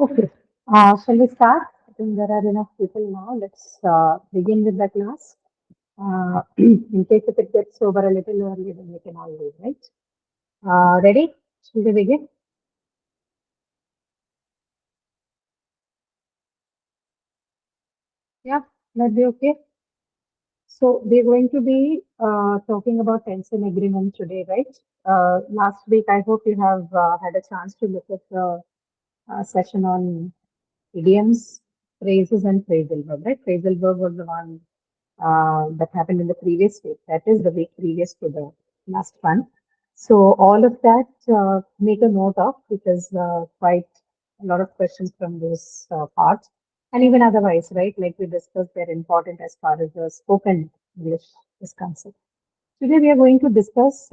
Okay. Shall we start? I think there are enough people now. Let's begin with the class. In case if it gets over a little early, then we can all do, right? Ready? Shall we begin? Yeah, that be okay. So we're going to be talking about tense and agreement today, right? Last week, I hope you have had a chance to look at the session on idioms, phrases, and phrasal verb, right? Phrasal verb was the one that happened in the previous week. That is the week previous to the last one. So all of that make a note of because quite a lot of questions from those parts and even otherwise, right? Like we discussed, they're important as far as the spoken English is concerned. Today we are going to discuss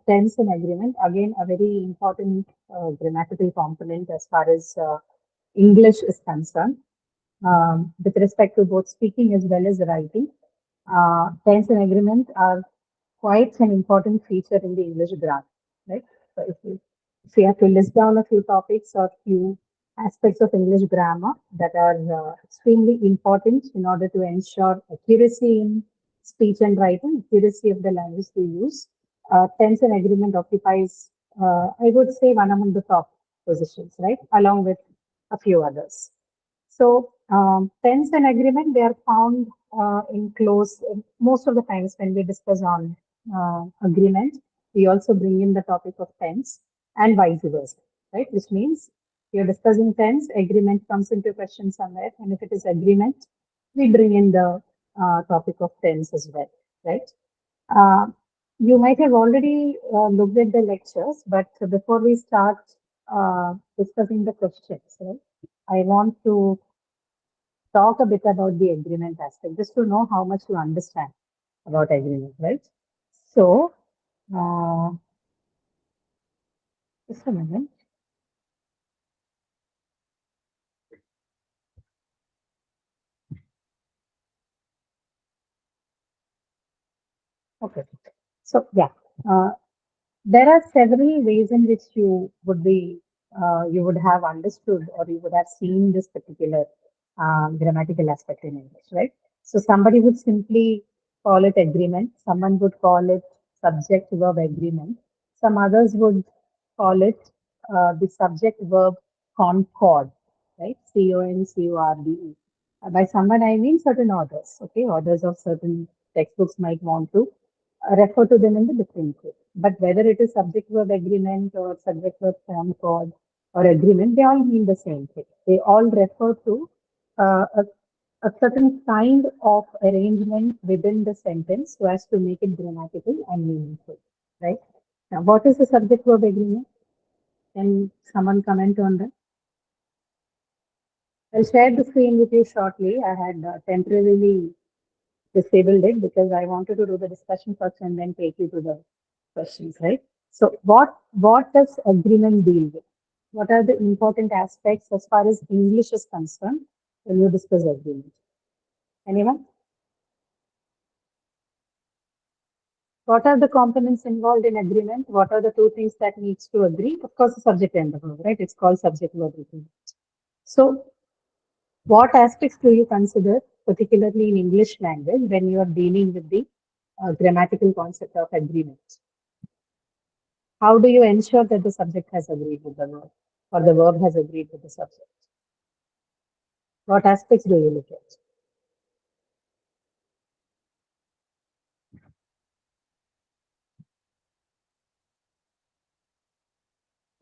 tense and agreement. Again, a very important grammatical component as far as English is concerned, with respect to both speaking as well as writing. Tense and agreement are quite an important feature in the English grammar, right? So if you have to list down a few topics or few aspects of English grammar that are extremely important in order to ensure accuracy in speech and writing, accuracy of the language we use, tense and agreement occupies, I would say, one among the top positions, right? Along with a few others. So, tense and agreement, they are found in close, most of the times when we discuss on agreement, we also bring in the topic of tense and vice versa, right? Which means you're discussing tense, agreement comes into question somewhere, and if it is agreement, we bring in the topic of tense as well, right? Uh, you might have already looked at the lectures, but before we start discussing the questions, right, I want to talk a bit about the agreement aspect, just to know how much you understand about agreement, right? So, uh, just a minute. Okay. So, yeah, uh, there are several ways in which you would have understood or you would have seen this particular grammatical aspect in English, right? So somebody would simply call it agreement. Someone would call it subject verb agreement. Some others would call it the subject verb concord, right? CONCORDE. By someone, I mean certain authors, okay? Authors of certain textbooks might want to refer to them in the different way. But whether it is subject verb agreement or subject verb concord or agreement, they all mean the same thing. They all refer to uh, a, a certain kind of arrangement within the sentence so as to make it grammatical and meaningful, right? Now, what is the subject verb agreement? Can someone comment on that? I'll share the screen with you shortly. I had temporarily disabled it because I wanted to do the discussion first and then take you to the questions, right? So what does agreement deal with? What are the important aspects as far as English is concerned when you discuss agreement? Anyone? What are the components involved in agreement? What are the two things that needs to agree? Of course, the subject and the verb, right? It's called subject verb agreement. So, what aspects do you consider, particularly in English language, when you are dealing with the grammatical concept of agreement? How do you ensure that the subject has agreed with the verb or the verb has agreed with the subject? What aspects do you look at?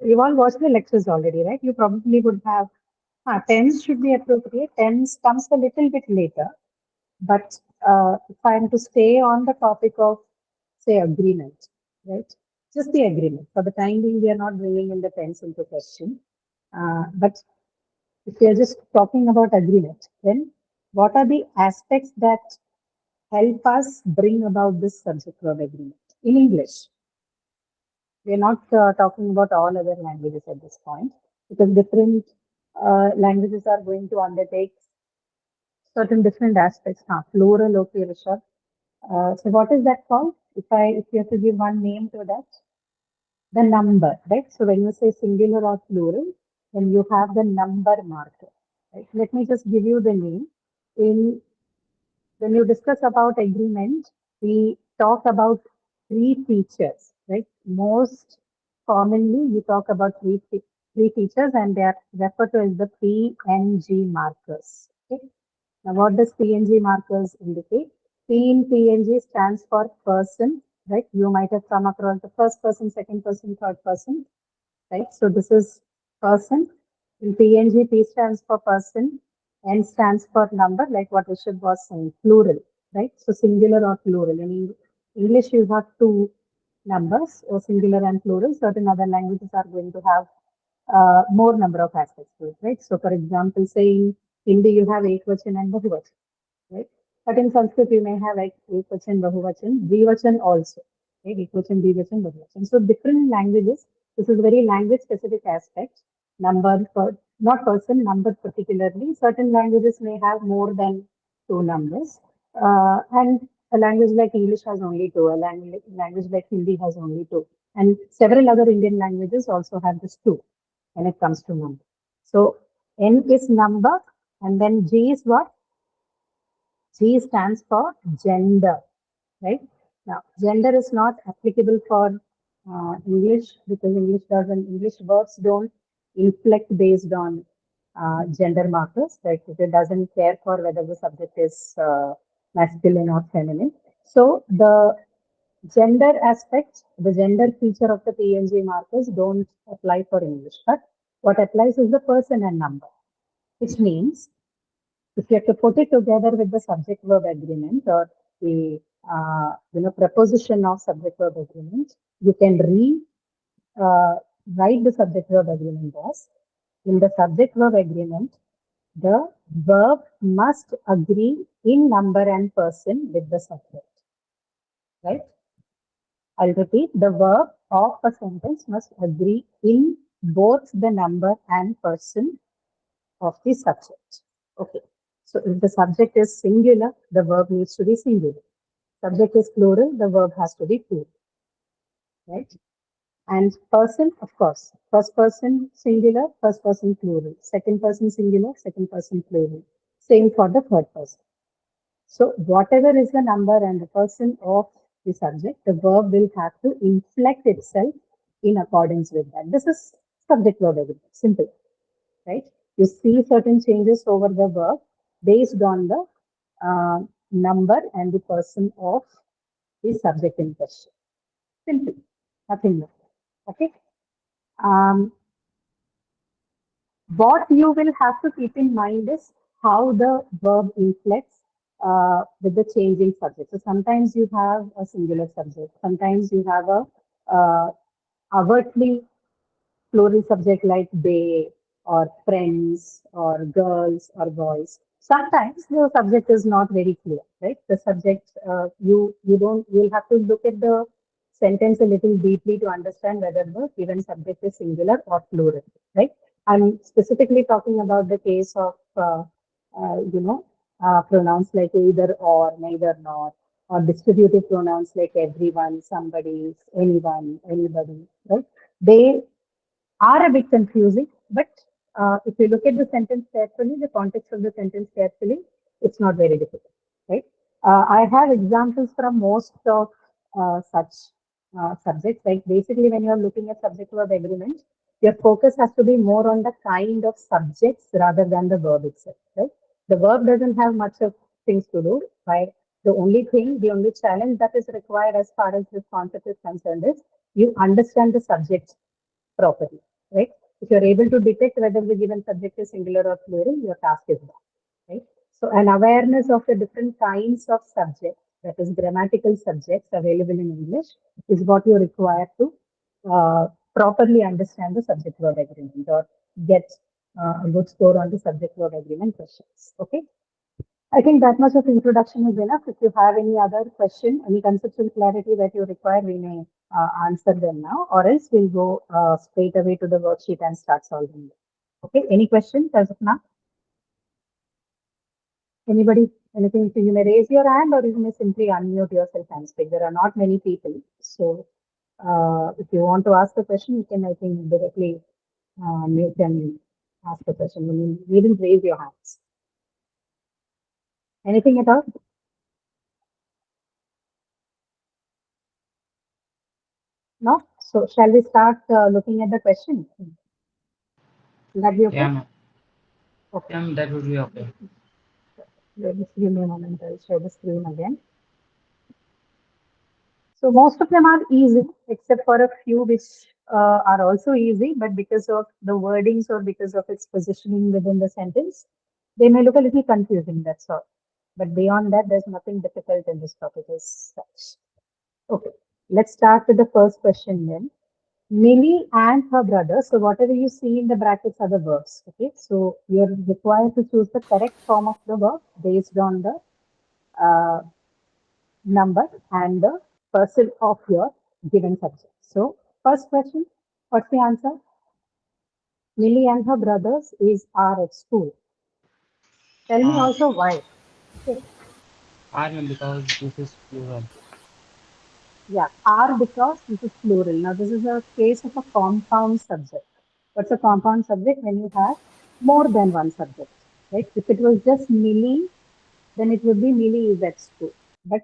You all watched the lectures already, right? You probably would have. Tense should be appropriate. Tense comes a little bit later. But if I am to stay on the topic of, say, agreement, right? Just the agreement. For the time being, we are not bringing in the tense into question. But if we are just talking about agreement, then what are the aspects that help us bring about this subject verb agreement in English? We are not talking about all other languages at this point because different languages are going to undertake certain different aspects. Plural, okay, Rishabh. So what is that called? If you have to give one name to that, the number, right? So when you say singular or plural, then you have the number marker. Right? Let me just give you the name. In when you discuss about agreement, we talk about three features, right? Most commonly, you talk about three features, and they are referred to as the PNG markers. Okay? Now, what does PNG markers indicate? P in PNG stands for person, right? You might have come across the first person, second person, third person, right? So this is person. In PNG, P stands for person, N stands for number, like what Rishabh was saying, plural, right? So singular or plural. In English, you have two numbers, or singular and plural. Certain other languages are going to have more number of aspects to it, right? So for example, say in Hindi, you have Ekvachan and Bahuvachan, right? But in Sanskrit, you may have like Ekvachan, Bahuvachan, Dvivachan also, right? Ekvachan, Dvivachan, Bahuvachan. So different languages, this is very language specific aspect, number, per, not person, number particularly. Certain languages may have more than two numbers. And a language like English has only two, a language like Hindi has only two. And several other Indian languages also have this two when it comes to number. So N is number, and then G is what? G stands for gender, right? Now, gender is not applicable for English because English verbs don't inflect based on gender markers, right? It doesn't care for whether the subject is masculine or feminine. So the gender aspect, the gender feature of the PNG markers don't apply for English, but what applies is the person and number, which means if you have to put it together with the subject verb agreement or the preposition of subject verb agreement, you can uh, write the subject verb agreement as in the subject verb agreement, the verb must agree in number and person with the subject, right? I'll repeat, the verb of a sentence must agree in both the number and person of the subject. Okay. So if the subject is singular, the verb needs to be singular. Subject is plural, the verb has to be plural, right? And person, of course, first person singular, first person plural, second person singular, second person plural. Same for the third person. So whatever is the number and the person of the subject, the verb will have to inflect itself in accordance with that. This is subject verb agreement. Simple, right? You see certain changes over the verb based on the number and the person of the subject in question. Simple, nothing more. Okay. Um, what you will have to keep in mind is how the verb inflects with the changing subject. So sometimes you have a singular subject, sometimes you have a overtly plural subject like they or friends or girls or boys. Sometimes the subject is not very clear, right? The subject you'll have to look at the sentence a little deeply to understand whether the given subject is singular or plural, right? I'm specifically talking about the case of pronouns like either or, neither nor, or distributive pronouns like everyone, somebody, anyone, anybody, right? They are a bit confusing, but if you look at the sentence carefully, the context of the sentence carefully, it's not very difficult, right? I have examples from most of such subjects. Like basically, when you are looking at subject-verb agreement, your focus has to be more on the kind of subjects rather than the verb itself, right? The verb doesn't have much of things to do. Right? The only challenge that is required as far as this concept is concerned is you understand the subject properly, right? If you're able to detect whether the given subject is singular or plural, your task is done, right? So an awareness of the different kinds of subjects, that is grammatical subjects available in English, is what you require to properly understand the subject-verb agreement or get a good score on the subject-verb agreement questions. Okay. I think that much of introduction is enough. If you have any other question, any conceptual clarity that you require, we may answer them now, or else we'll go straight away to the worksheet and start solving them. Okay, any questions as of now? Anybody, anything? So you may raise your hand or you may simply unmute yourself and speak. There are not many people. So if you want to ask a question, you can, I think, directly you can ask a question. You didn't raise your hands. Anything at all? No? So shall we start looking at the question? Will that be Yeah, okay? ma'am. Okay. Yeah, ma'am, that would be okay. Just give me a moment. I'll share the screen again. So most of them are easy, except for a few which are also easy, but because of the wordings or because of its positioning within the sentence, they may look a little confusing, that's all. But beyond that, there's nothing difficult in this topic as such. Okay, let's start with the first question then. Millie and her brother. So whatever you see in the brackets are the verbs. Okay, so you're required to choose the correct form of the verb based on the uh, number and the person of your given subject. So first question, what's the answer? Millie and her brothers are at school. Tell me Uh, also why. Okay. I ma'am, because this is plural. Yeah, are because this is plural. Now, this is a case of a compound subject. What's a compound subject? When you have more than one subject, right? If it was just Millie, then it would be Millie is at school. But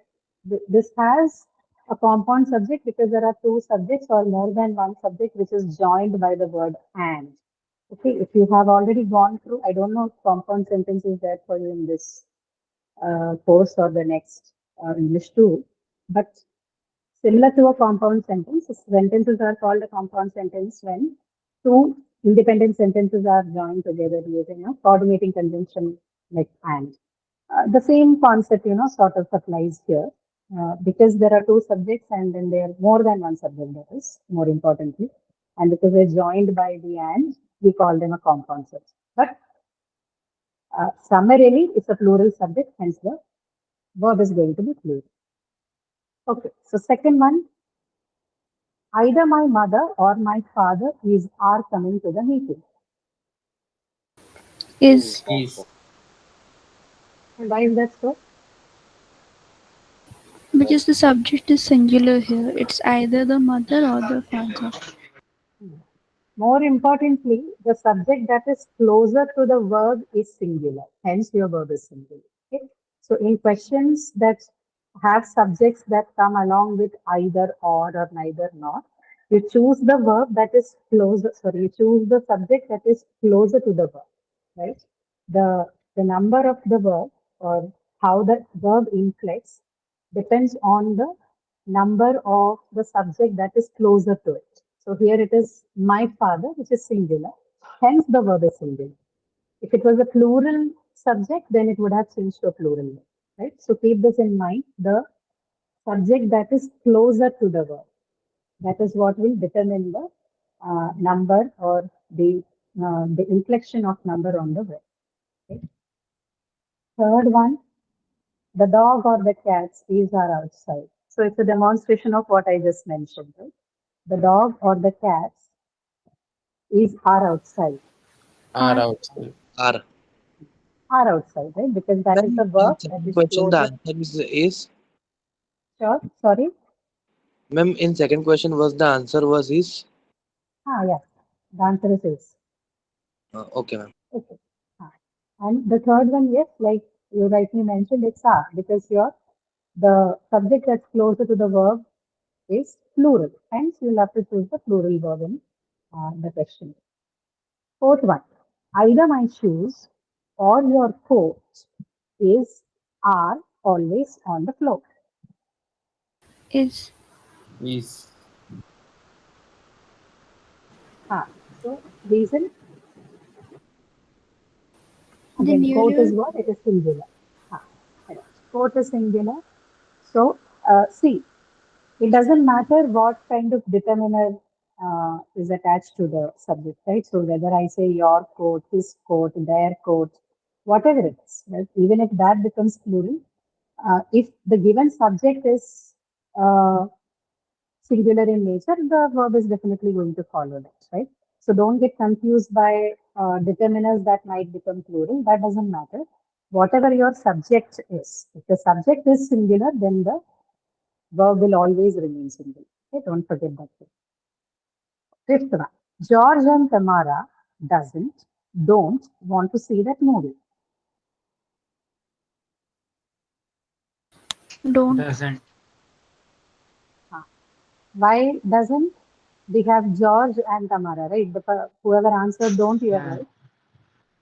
this has a compound subject because there are two subjects or more than one subject which is joined by the word and. Okay, if you have already gone through, I don't know if compound sentence is there for you in this course or the next English too, but similar to a compound sentence, sentences are called a compound sentence when two independent sentences are joined together using a coordinating conjunction like and. The same concept, sort of applies here because there are two subjects and then there are more than one subject, that is more importantly. And because they're joined by the and, we call them a compound subject. But summarily, it's a plural subject, hence the verb is going to be plural. Okay, so second one, either my mother or my father are coming to the meeting. Is. Is. And why is that so? Because the subject is singular here. It's either the mother or the father. More importantly, the subject that is closer to the verb is singular. Hence, your verb is singular. Okay? So, in questions that have subjects that come along with either or neither nor, you choose the verb that is closer. Sorry, you choose the subject that is closer to the verb. Right? The number of the verb or how the verb inflects depends on the number of the subject that is closer to it. So here it is my father, which is singular. Hence the verb is singular. If it was a plural subject, then it would have changed to a plural verb, right? So keep this in mind. The subject that is closer to the verb, that is what will determine the number or the inflection of number on the verb. Okay? Third one, the dog or the cats, these are outside. So it's a demonstration of what I just mentioned, right? The dog or the cats are outside. Are outside. Are. Are outside, right? Because that is Ma'am, the in verb that second is question, the closer. answer is Sure, sorry. ma'am, in second question was the answer was is. Yeah. The answer is yes. Okay, ma'am. Okay. Ah. And the third one, yes, like you rightly mentioned, it's are because the subject that's closer to the verb is plural. Hence, you'll have to choose the plural verb in the question. Fourth one, either my shoes or your coat are always on the floor. Is. Is. So reason Then again, coat nearer. is what? It is singular. Correct. Coat is singular. So see, it doesn't matter what kind of determiner is attached to the subject, right? So whether I say your coat, his coat, their coat, whatever it is, right? Even if that becomes plural, if the given subject is uh, singular in nature, the verb is definitely going to follow that, right? So don't get confused by determiners that might become plural. That doesn't matter. Whatever your subject is, if the subject is singular, then the verb will always remain singular. Okay, don't forget that. Fifth one. George and Tamara don't want to see that movie. Don't. Doesn't. Why doesn't? We have George and Tamara, right? Whoever answered don't, you are Yeah.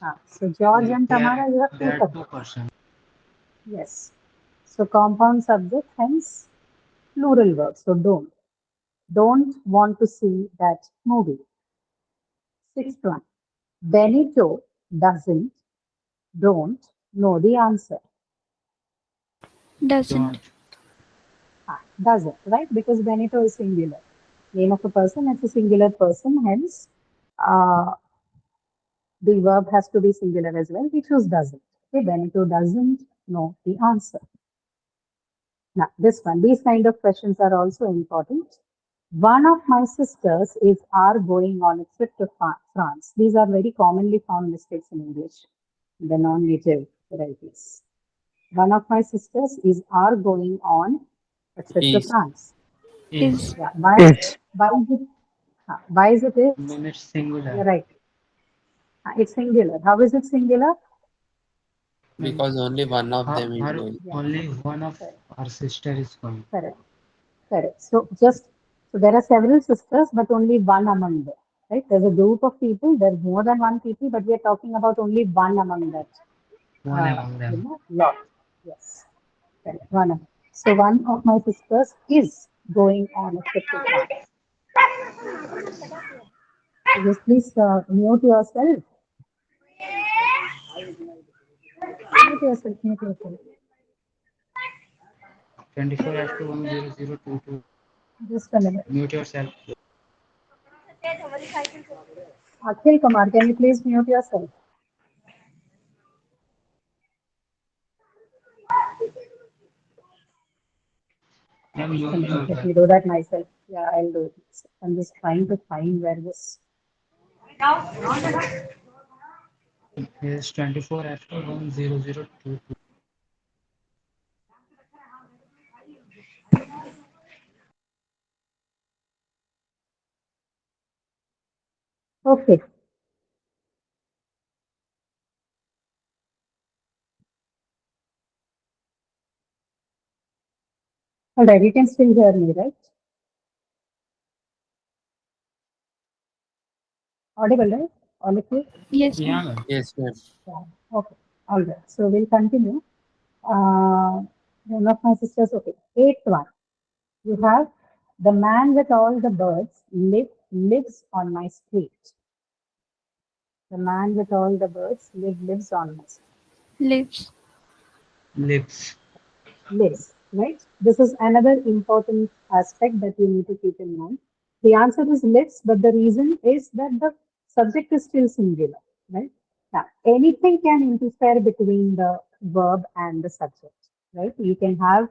right. So George and There, Tamara, you have two there are two subjects. persons. Yes. So compound subject, hence plural verb. So don't. Don't want to see that movie. Sixth one. Benito don't know the answer. Doesn't. Doesn't, right? Because Benito is singular. Name of a person, it's a singular person, hence uh, the verb has to be singular as well. We choose doesn't. Okay, Benito doesn't know the answer. Now, this one, these kind of questions are also important. One of my sisters are going on a trip to France. These are very commonly found mistakes in English, the non-native varieties. One of my sisters are going on a trip to Is. France. Is. Yeah, Is. why is it is? Then it's singular. You're right. It's singular. How is it singular? Because only one of them is Her going. Yeah, only one of correct, our sister is going. correct, correct. So there are several sisters, but only one among them. Right? There's a group of people. There's more than one people, but we are talking about only one among that. One among them. Lot. Yes, correct. One among. So one of my sisters is going on a trip to France. So just please mute yourself. Mute yourself. Mute yourself. 24 as to 10022. Just a minute. Mute yourself. Akhil Kumar, can you please mute yourself? Ma'am, you Let mute. me do that myself. Yeah, I'll do it. I'm just trying to find where this. Is 24 as to 10022. Okay. All right. You can still hear me, right? Audible, right? All of you? Yes, Yeah, ma'am. ma'am. Yes, ma'am. Yeah. Okay. All right. So we'll continue. One of my sisters. Okay. Eighth one. You have the man with all the birds lives on my street. The man with all the birds lives on my street. Lives. Lips. Lives, right? This is another important aspect that you need to keep in mind. The answer is lives, but the reason is that the subject is still singular, right? Now, anything can interfere between the verb and the subject, right? You can have,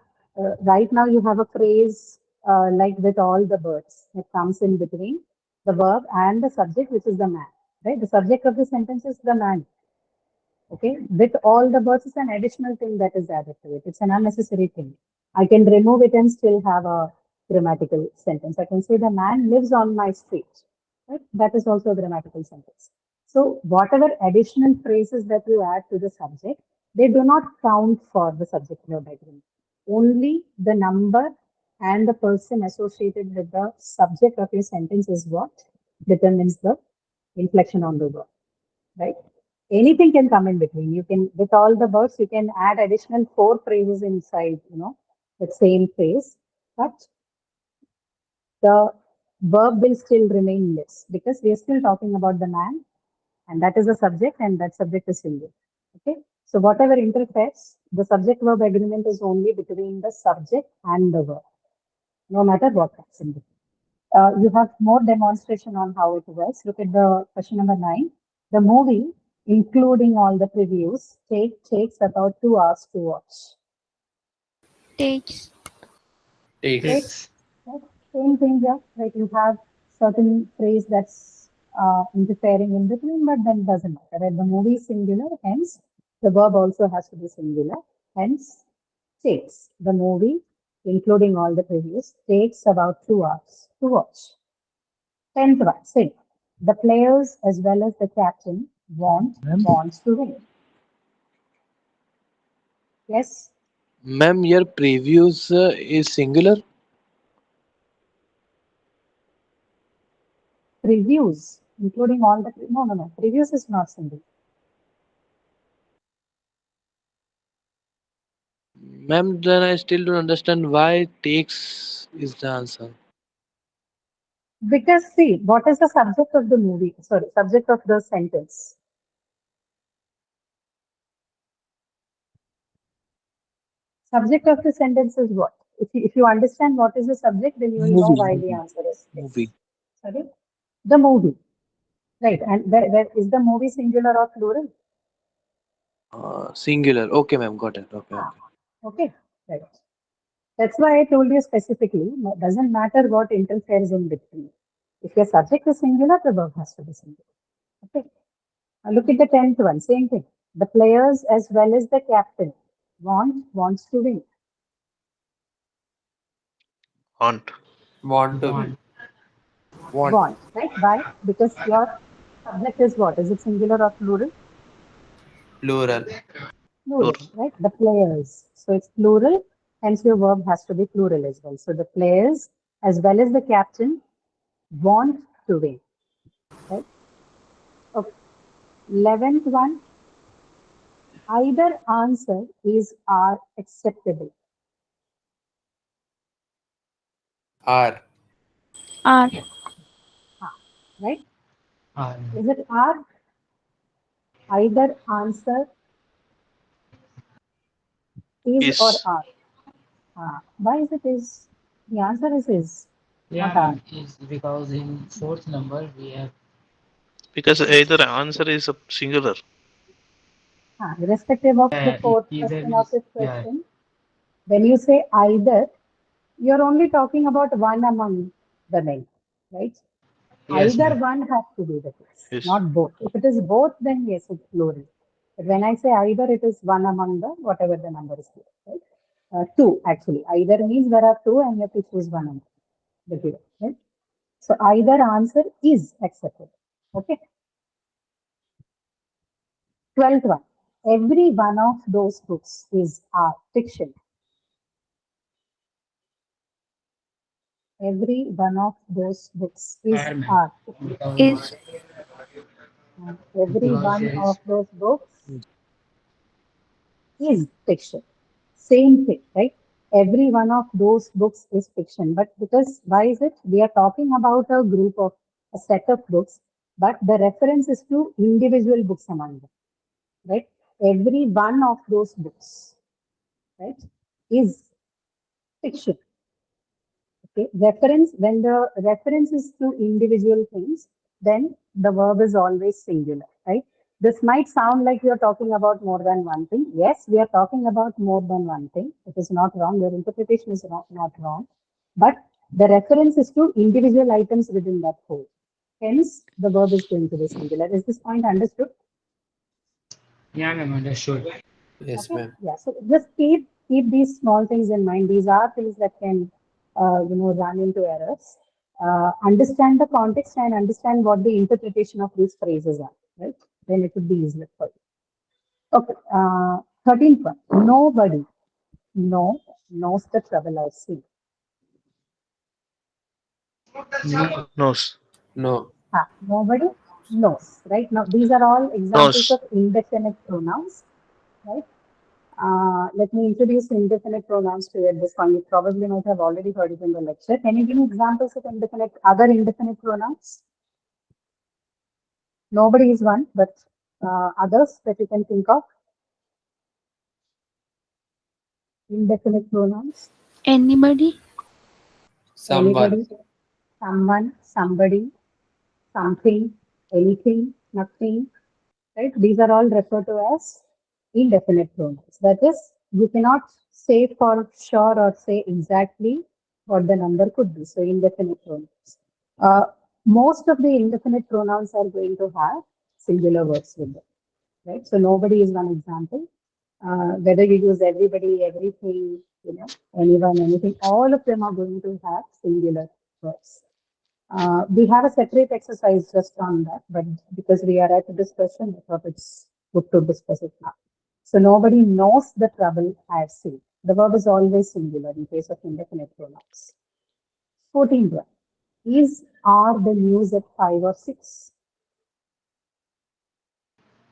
right now you have a phrase like with all the birds that comes in between the verb and the subject, which is the man, right? The subject of the sentence is the man. Okay, with all the birds is an additional thing that is added to it. It's an unnecessary thing. I can remove it and still have a grammatical sentence. I can say the man lives on my street. Right? That is also a grammatical sentence. So whatever additional phrases that you add to the subject, they do not count for the subject verb agreement. Only the number and the person associated with the subject of your sentence is what determines the inflection on the verb, right? Anything can come in between. You can, with all the verbs, you can add additional four phrases inside, the same phrase, but the verb will still remain less because we are still talking about the man, and that is the subject, and that subject is singular. Okay. So whatever interferes, the subject verb agreement is only between the subject and the verb, no matter what comes in between. You have more demonstration on how it works. Look at the question number 9. The movie, including all the previews, takes about 2 hours to watch. Takes. Takes. Takes, Takes. right? Same thing here, right? You have certain phrase that's interfering in between, but then doesn't matter. Right? The movie is singular, hence the verb also has to be singular. Hence, takes. The movie, including all the previews, takes about 2 hours to watch. 10th one, same. The players as well as the captain wants to win. Yes. Ma'am, your previews is singular. Previews, including all the no. Previews is not single. Ma'am, then I still don't understand why takes is the answer. Because see, what is the subject of the movie? Sorry, subject of the sentence. Subject of the sentence is what? If you understand what is the subject, then you will know Movie, why the movie, answer is this. movie. Sorry, the movie, right? And where is the movie singular or plural? Singular. Okay, ma'am, got it. Okay, Ah, okay. okay, right. That's why I told you specifically. Doesn't matter what interferes in between. If your subject is singular, the verb has to be singular. Okay. Look at the 10th one. Same thing. The players as well as the captain wants to win. Want. Want to Want. want Want, right? Why? Because your subject is what? Is it singular or plural? plural. Plural, right? The players. So it's plural, hence your verb has to be plural as well. So the players as well as the captain want to win, right? Okay. 11th one, either answer is are acceptable, Are. Are. right? Are. Is it are? Either answer is or Is. are. Why is it is? The answer is, Yeah, not are. ma'am. Is because in fourth number we have Because either answer is a singular. Irrespective of the fourth either question of is this yeah. question, when you say either, you're only talking about one among the many, right? Yes, Either ma'am. one has to be the case, Yes. not both. If it is both, then yes, it's plural. But when I say either, it is one among the whatever the number is here, right? Two actually. Either means there are two and you have to choose one among the given, right? So either answer is acceptable. Okay. 12th one. Every one of those books is art fiction. Every one of those books is Are, ma'am. art. Is. Every Because one there of is those books is fiction. Same thing, right? Every one of those books is fiction. But because why is it? We are talking about a group of a set of books, but the reference is to individual books among them, right? Every one of those books, right, is fiction. Okay. Reference, when the reference is to individual things, then the verb is always singular, right? This might sound like you're talking about more than one thing. Yes, we are talking about more than one thing. It is not wrong. Your interpretation is not wrong. But the reference is to individual items within that whole. Hence, the verb is going to be singular. Is this point understood? yeah, ma'am. Understood. Yes, Okay. ma'am. Yeah. So just keep these small things in mind. These are things that can run into errors. Understand the context and understand what the interpretation of these phrases are. Right. Then it would be easier for you. Okay. 13th one. Nobody knows the trouble I see. No. Knows. No. Nobody knows. Right. Now these are all examples of Knows. indefinite pronouns. Right. Let me introduce indefinite pronouns to you at this point. You probably might have already heard it in the lecture. Can you give me examples of other indefinite pronouns? Nobody is one, but others that you can think of. Indefinite pronouns. Anybody. Someone. Anybody, someone, somebody, something, anything, nothing. Right? These are all referred to as indefinite pronouns. That is, you cannot say for sure or say exactly what the number could be. So indefinite pronouns. Uh, most of the indefinite pronouns are going to have singular verbs with them. Right? So nobody is one example. Whether you use everybody, everything, anyone, anything, all of them are going to have singular verbs. We have a separate exercise just on that, but because we are at a discussion, I thought it's good to discuss it now. So nobody knows the trouble I've seen. The verb is always singular in case of indefinite pronouns. 14. Is are the news at 5 or 6?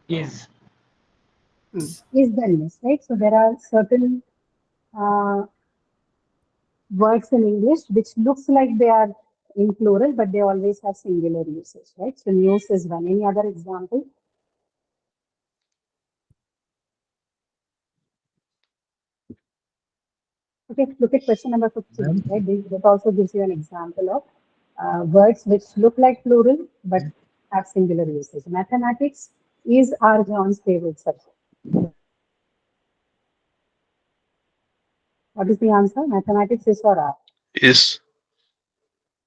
Is. Is the news, right? So there are certain uh, words in English which looks like they are in plural, but they always have singular usage, right? So news is one. Any other example? Okay, look at question number 15, right? That also gives you an example of words which look like plural but have singular usage. Mathematics is our John's favorite subject. What is the answer? Mathematics is for R. Is.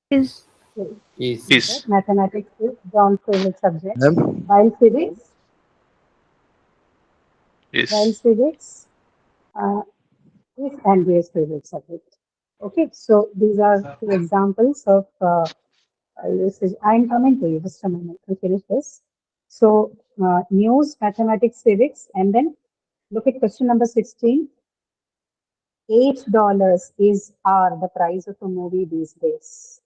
Is Okay. Is. Is. Mathematics is John's favorite subject. Ma'am. While physics Is. is Andrea's favorite subject. Okay, so these are two examples of usage. I'm coming to you just a moment to finish this. So, news, mathematics, civics, and then look at question number 16. $8 is the price of a movie these days.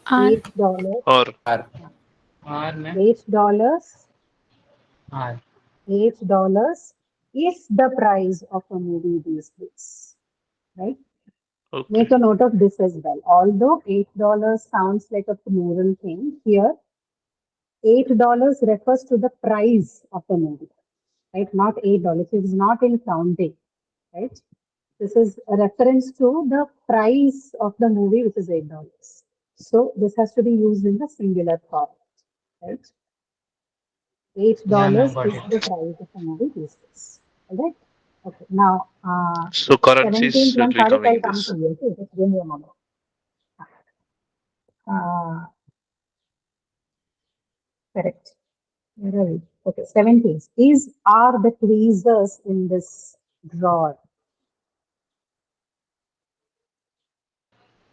R. $8. Or. R. R, ma'am. $8. R. $8 is the price of a movie these days. Right? Okay. Make a note of this as well. Although $8 sounds like a plural thing, here $8 refers to the price of the movie, right? Not $8. It is not in counting, right? This is a reference to the price of the movie, which is $8. So this has to be used in the singular form, right? Yeah, ma'am, $8 got is the it. price of the movie these days. All right? Okay. Now, So currencies 17th will one, be Tariq, coming I'll in come this. to you. Okay, just give me a moment. Correct. Where are we? Okay, 17th. Are the tweezers in this drawer?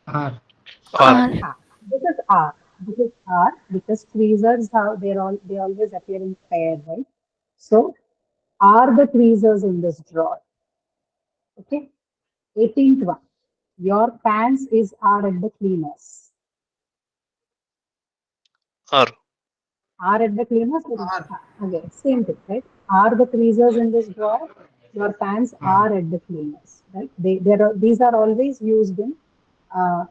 R. Or. R. This is R. This is R because tweezers they always appear in pair, right? So are the tweezers in this drawer? Okay. 18th one. Your pants are at the cleaners. Or. Are at the cleaners? Okay, same thing, right? Are the tweezers in this drawer? Your pants R. are at the cleaners, right? These are always used in uh,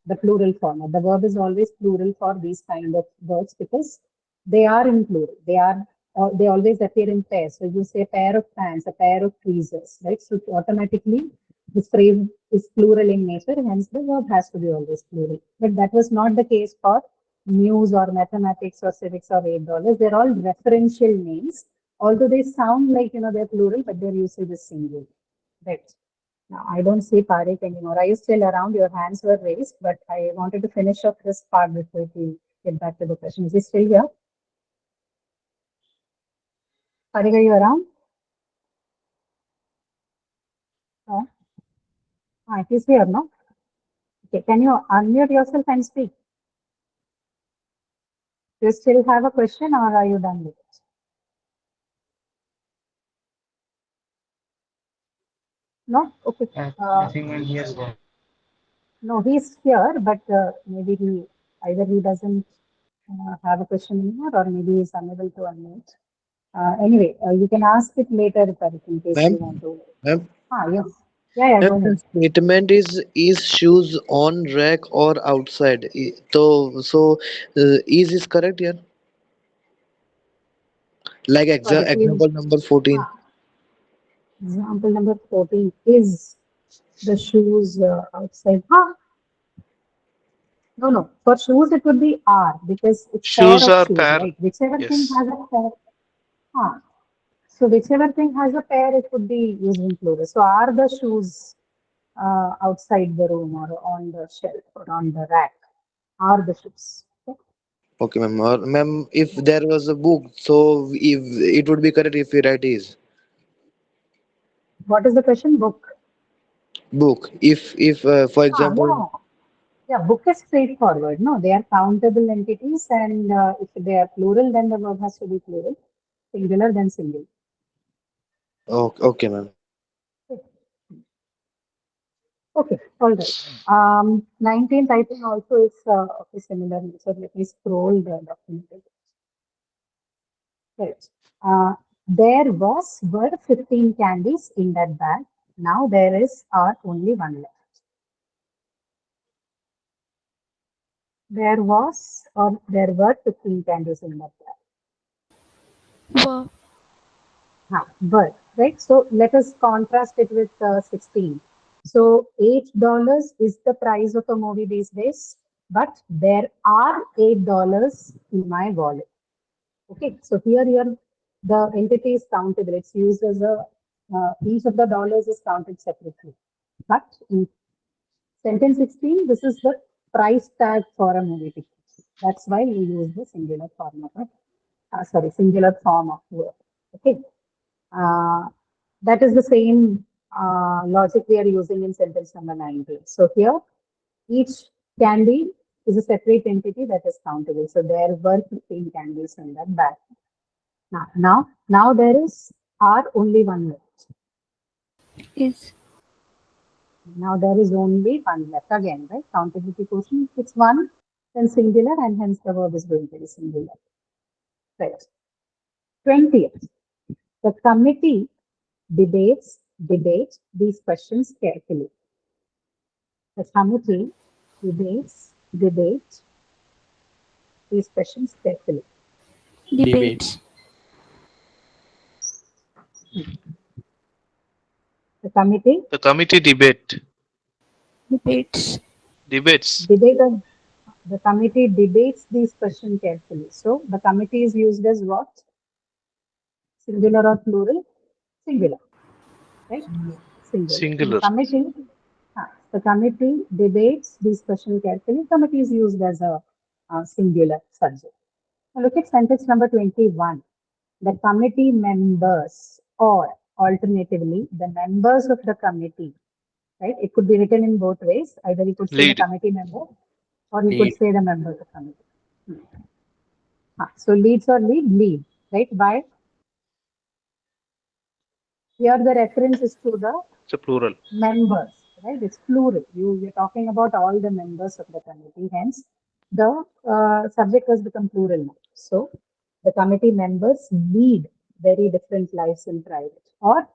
the plural form. The verb is always plural for these kind of words because they are in plural. They always appear in pairs. So you say pair of pants, a pair of tweezers, right? So automatically this phrase is plural in nature, hence the verb has to be always plural. But that was not the case for news or mathematics or civics or $8. They're all referential names, although they sound like they're plural, but their usage is singular. Right. Now, I don't see Parik anymore. Are you still around? Your hands were raised, but I wanted to finish up this part before we get back to the question. Is he still here? Parik, are you around? Uh, he's here, no? Okay, can you unmute yourself and speak? Do you still have a question or are you done with it? No? Okay. I think when he has gone. No, he's here, but maybe either he doesn't have a question anymore or maybe he's unable to unmute. Anyway, you can ask it later, Parik, in case you Ma'am. want to. Ma'am. Yes. Yeah, go Ma'am, the ahead. statement is shoes on rack or outside. Is correct here? Like Sorry, example number 14. example number 14 is the shoes outside. No. For shoes, it would be are because it's pair Shoes of are shoes, pair. right? Whichever thing Yes. has a pair. So whichever thing has a pair, it would be used in plural. So are the shoes outside the room or on the shelf or on the rack? Are the shoes? Okay. Okay, ma'am. Or, ma'am, if there was a book, so if it would be correct if we write is. What is the question? Book. Book. If for example, No. Yeah, book is straightforward. No, they are countable entities, and if they are plural, then the verb has to be plural. Singular, then single. okay, ma'am. Okay, all right. 19th, I think also is of a similar nature. Let me scroll the document. Right. Were 15 candies in that bag. Now are only one left. There were 15 candies in that bag. Were. But, right? So let us contrast it with 16. So $8 is the price of a movie these days, but there are $8 in my wallet. Okay, so here the entity is countable. It's used as each of the dollars is counted separately. But in sentence 16, this is the price tag for a movie ticket. That's why we use the singular form of singular form of word. Okay. That is the same logic we are using in sentence number 19. So here, each candy is a separate entity that is countable. So there were 15 candies in that bag. Now are only one left. Is. Now there is only one left again, right? Countability quotient. It's one, then singular, and hence the verb is going to be singular. Right. 20th. The committee debate these questions carefully. The committee debate these questions carefully. Debates. The committee The committee Debates. debates. the committee debates these questions carefully. So the committee is used as what? Singular or plural? Singular. Right? Singular. The committee debates these questions carefully. Committee is used as a singular subject. Now look at sentence number 21. The committee members, or alternatively, the members of the committee, right? It could be written in both ways. Either you could say Lead. the committee member, or you could Lead. say the members of the committee. So leads or lead, right? Why? Here the reference is to the It's a plural. members, right? It's plural. You're talking about all the members of the committee. Hence, the subject has become plural now. So, the committee members lead very different lives in private, or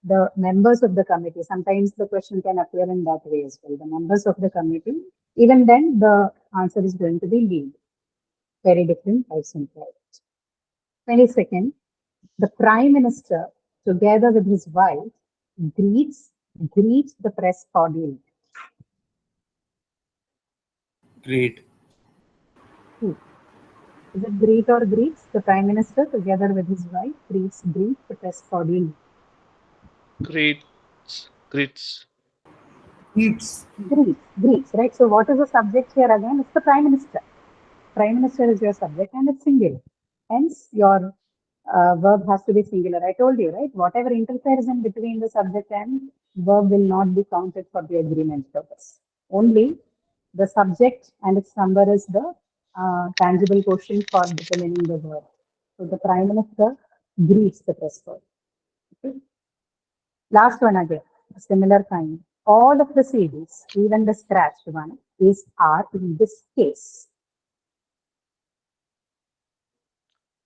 the members of the committee. Sometimes the question can appear in that way as well. The members of the committee. Even then, the answer is going to be lead. Very different lives in private. 22nd, the Prime Minister, together with his wife, greets the press cordially. Great. Is it greet or greets? The Prime Minister, together with his wife, greets the press cordially. Greets. Greets, right? So what is the subject here again? It's the Prime Minister. Prime Minister is your subject and it's singular. Hence, your verb has to be singular. I told you, right? Whatever interferes in between the subject and verb will not be counted for the agreement purpose. Only the subject and its number is the tangible quotient for determining the verb. So the Prime Minister greets the press corps. Okay. Last one again, a similar kind. All of the CDs, even the scratched one, are in this case.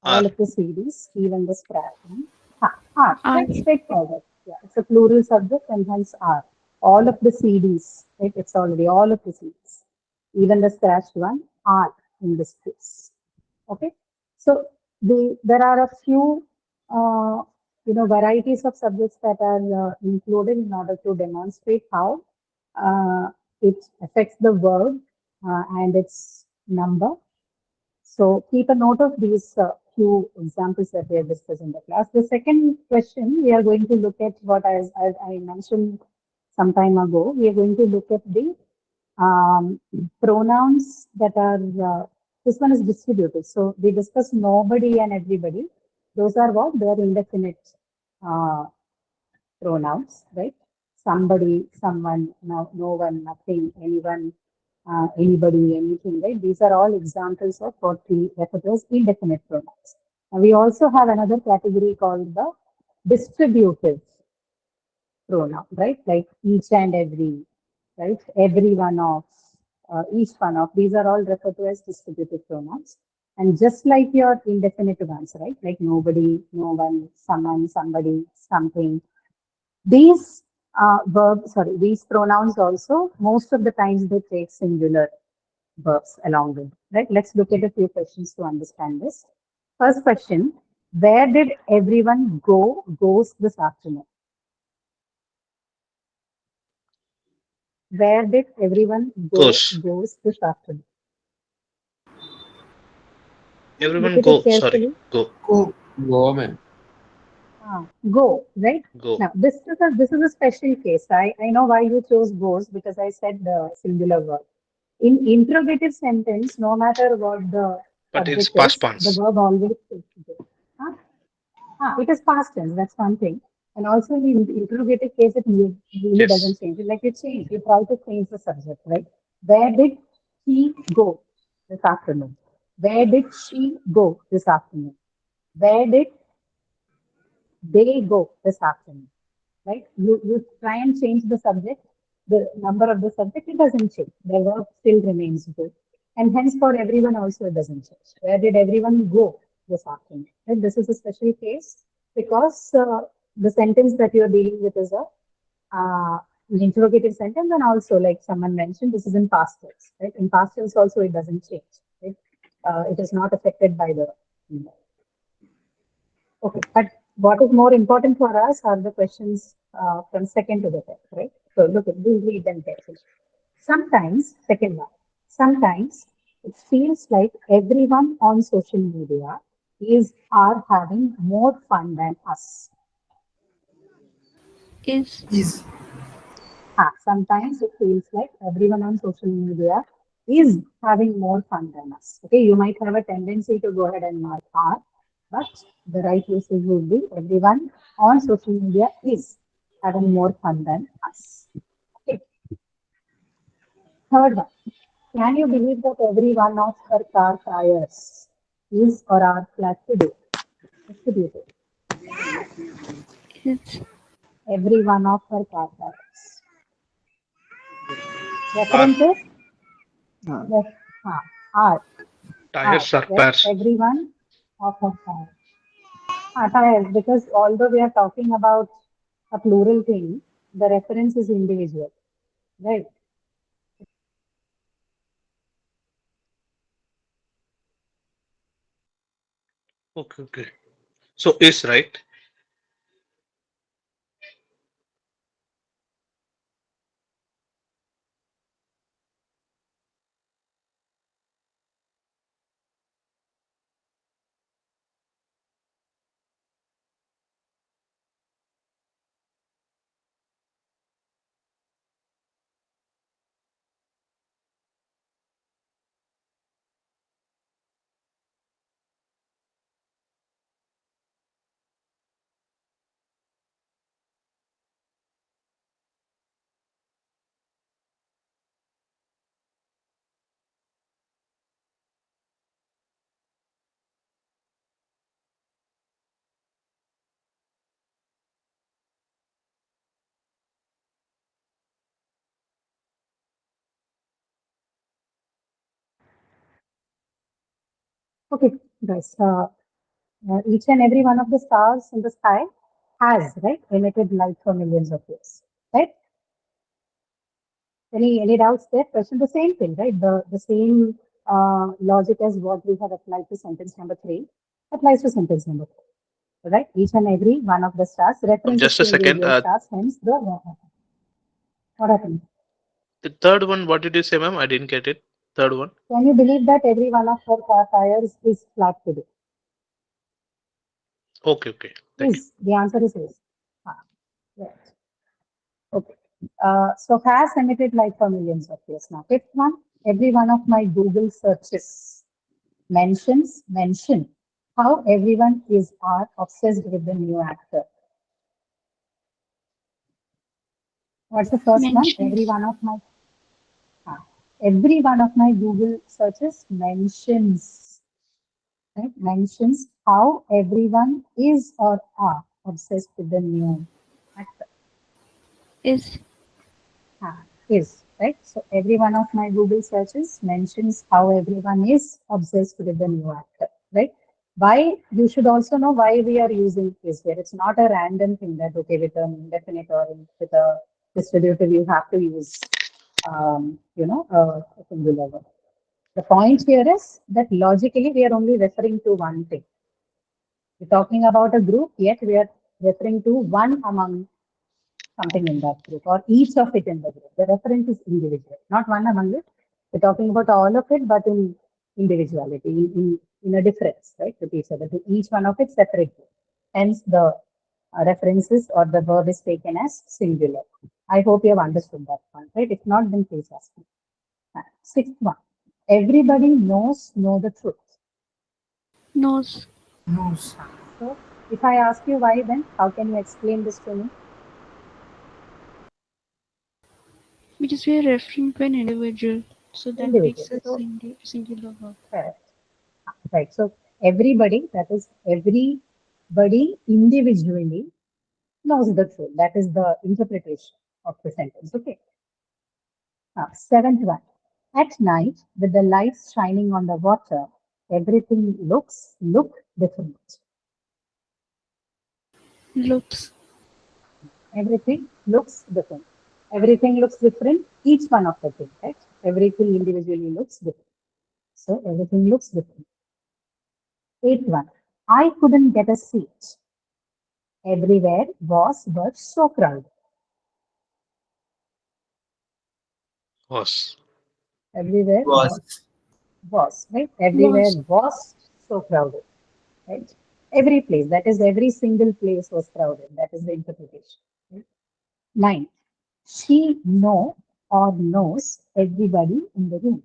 All of the CDs, even the scratched one, are. That's straightforward. Yeah, it's a plural subject and hence are. All of the CDs, right? It's already all of the CDs. Even the scratched one are in this case. Okay. So there are a few varieties of subjects that are included in order to demonstrate how it affects the verb and its number. So keep a note of these few examples that we have discussed in the class. The second question, we are going to look at what as I mentioned some time ago. We are going to look at the pronouns that are, this one is distributed. So we discussed nobody and everybody. Those are what? They are indefinite pronouns, right? somebody, someone, no one, nothing, anyone, anybody, anything, right? These are all examples of what we refer to as indefinite pronouns. And we also have another category called the distributive pronoun, right? Like each and every, right? Every one of, each one of, these are all referred to as distributive pronouns. And just like your indefinite ones, right? Like nobody, no one, someone, somebody, something. These these pronouns also, most of the times they take singular verbs along with, right? Let's look at a few questions to understand this. First question, where did everyone goes this afternoon? Where did everyone Goes. goes this afternoon? Look Everyone at it go. Sorry. carefully. Go. Go, man. Go, right? Go. Now, this is a special case. I know why you chose goes because I said the singular verb. In interrogative sentence, no matter what the But it's subject past is, the tense. verb always takes go. Huh? It is past tense. That's one thing. And also in the interrogative case, it really Yes. doesn't change. It like you change. You try to change the subject, right? Where did he go this afternoon? Where did she go this afternoon? Where did they go this afternoon? Right? You try and change the subject, the number of the subject, it doesn't change. The verb still remains good. And hence for everyone also it doesn't change. Where did everyone go this afternoon? Right? This is a special case because the sentence that you're dealing with is an interrogative sentence, and also like someone mentioned, this is in past tense. Right? In past tense also it doesn't change. Right? It is not affected by the. Okay, but what is more important for us are the questions from second to the fifth, right? So look, we'll read them carefully. Sometimes, second one, sometimes it feels like everyone on social media are having more fun than us. Is. Sometimes it feels like everyone on social media is having more fun than us. Okay, you might have a tendency to go ahead and mark R, but the right usage would be everyone on social media is having more fun than us. Okay. Third one, can you believe that every one of her car tires is or are flat today? Distributed. Is. Every one of her car tires. Are References? Yes. Are. tires are Yes, pairs. everyone of her tires. Tires, because although we are talking about a plural thing, the reference is individual, right? Okay. Okay. So is right. Okay, guys. Each and every one of the stars in the sky has, right, emitted light for millions of years, right? Any doubts there? Question the same thing, right? The same logic as what we have applied to sentence number 3 applies to sentence number 4, right? Each and every one of the stars references Just a to second. individual stars, hence the what happened? The third one, what did you say, ma'am? I didn't get it. Third one. Can you believe that every one of our car tires is flat today? Okay. Okay. Thank you. Is the answer is. Right. Okay. So has emitted light for millions of years now. Fifth one, every one of my Google searches mention how everyone are obsessed with the new actor. What's the first one? Mentions. Every one of my Google searches mentions, right? Mentions how everyone is or are obsessed with the new actor. Is. Is, right? So every one of my Google searches mentions how everyone is obsessed with the new actor, right? Why? You should also know why we are using is here. It's not a random thing that, okay, with an indefinite or with a distributive, you have to use, a singular word. The point here is that logically we are only referring to one thing. We're talking about a group, yet we are referring to one among something in that group or each of it in the group. The reference is individual, not one among it. We're talking about all of it, but in individuality, in a difference, right, with each other, to each one of it separately. Hence, the references or the verb is taken as singular. I hope you have understood that one, right? If not, then please ask me. Sixth one. Everybody know the truth. Knows. Knows. So, if I ask you why, then how can you explain this to me? Because we are referring to an individual. So that Individual. makes a So, singular verb. correct. Right. So everybody, that is everybody individually knows the truth. That is the interpretation of the sentence. Okay. Seventh one. At night, with the lights shining on the water, everything look different. Looks. Everything looks different. Everything looks different. Each one of the things, right? Everything individually looks different. So everything looks different. Eighth one. I couldn't get a seat. Everywhere but so crowded. Was. Everywhere was, right? Everywhere Was. was so crowded, right? Every place, that is, every single place was crowded. That is the interpretation. Right? 9. She know or knows everybody in the room.